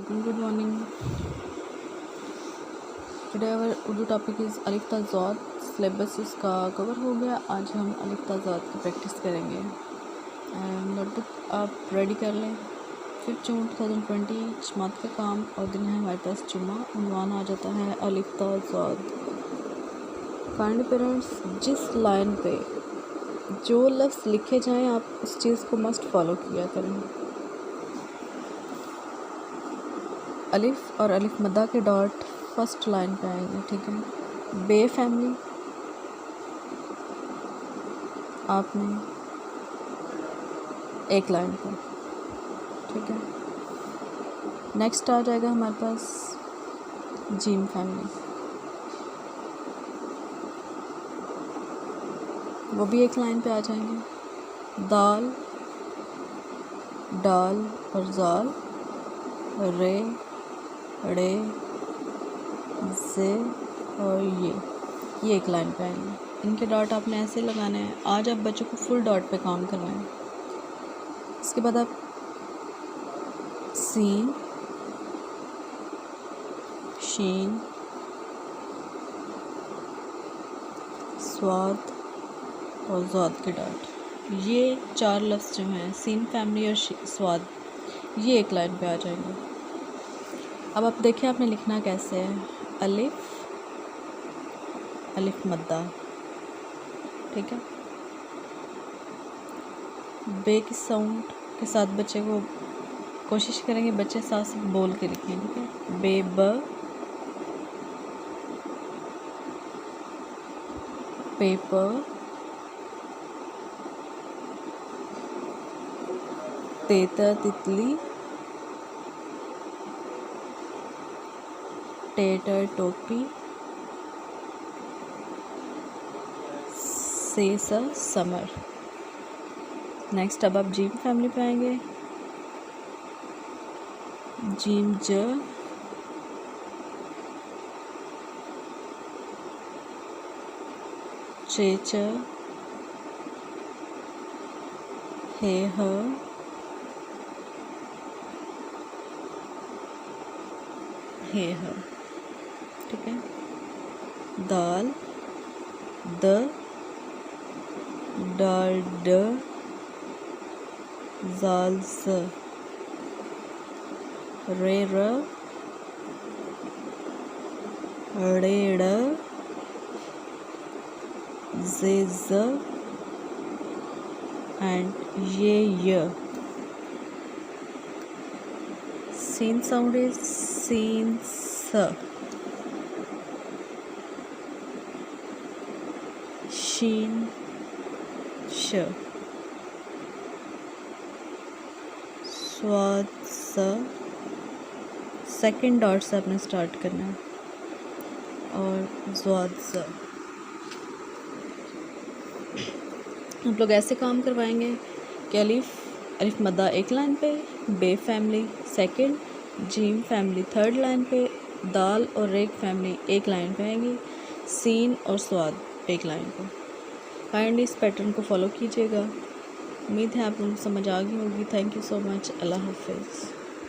Good morning. Today our Urdu topic is अलिफ ता ज़ाद. Syllabus इसका कवर हो गया. आज हम अलिफ ता ज़ाद की प्रैक्टिस करेंगे. नोटबुक आप रेडी कर लें. 5 जून 2020 जमात का काम और दिन है हमारे पास जुम्मा. उन्वान आ जाता है अलिफ ता ज़ाद. काइंड पेरेंट्स, जिस लाइन पे जो लफ्ज़ लिखे जाएं आप उस चीज़ को मस्ट फॉलो किया करें. अलिफ और अलिफ मद्दा के डॉट फर्स्ट लाइन पे आएंगे. ठीक है. बे फैमिली आपने एक लाइन पे. ठीक है. नेक्स्ट आ जाएगा हमारे पास जीम फैमिली, वो भी एक लाइन पे आ जाएंगे. दाल, डाल और जाल, रे, ड़े, जे और ये एक लाइन पे आएंगे. इनके डॉट आपने ऐसे लगाने हैं. आज आप बच्चों को फुल डॉट पे काम करवाएं. इसके बाद आप सीन, शीन, स्वाद और ज़ाद के डॉट, ये 4 लफ्ज़ जो हैं सीन फैमिली और स्वाद, ये एक लाइन पे आ जाएंगे. अब आप देखिए आपने लिखना कैसे है. अलिफ, अलिफ मद्दा. ठीक है. बे की साउंड के साथ बच्चे को कोशिश करेंगे बच्चे साथ साथ बोल के लिखें. ठीक है. बे, ब, पेपर, तेतर तितली, टेटर टोपी, सेसा समर. नेक्स्ट अब आप जीम फैमिली पे आएंगे. जीम ज, चेच, हे ह, हे ह. ठीक है. दाल, द, डाल, ड, जाल, ज, रे, र, ड़े, ड़, जे, ज एंड ये य. सीन साउंड इज सीन स. शीन श. स्वाद स. सेकंड डॉट से आपने स्टार्ट करना है. और ज़ाद स. आप लोग ऐसे काम करवाएंगे कि अलिफ, अलिफ मद्दा एक लाइन पे, बे फैमिली सेकंड, जीम फैमिली थर्ड लाइन पे, दाल और रेक फैमिली एक लाइन पे आएंगी, सीन और स्वाद एक लाइन पे. काइंडली इस पैटर्न को फॉलो कीजिएगा. उम्मीद है आप लोगों को समझ आ गई होगी. Thank you so much. अल्लाह हाफिज़.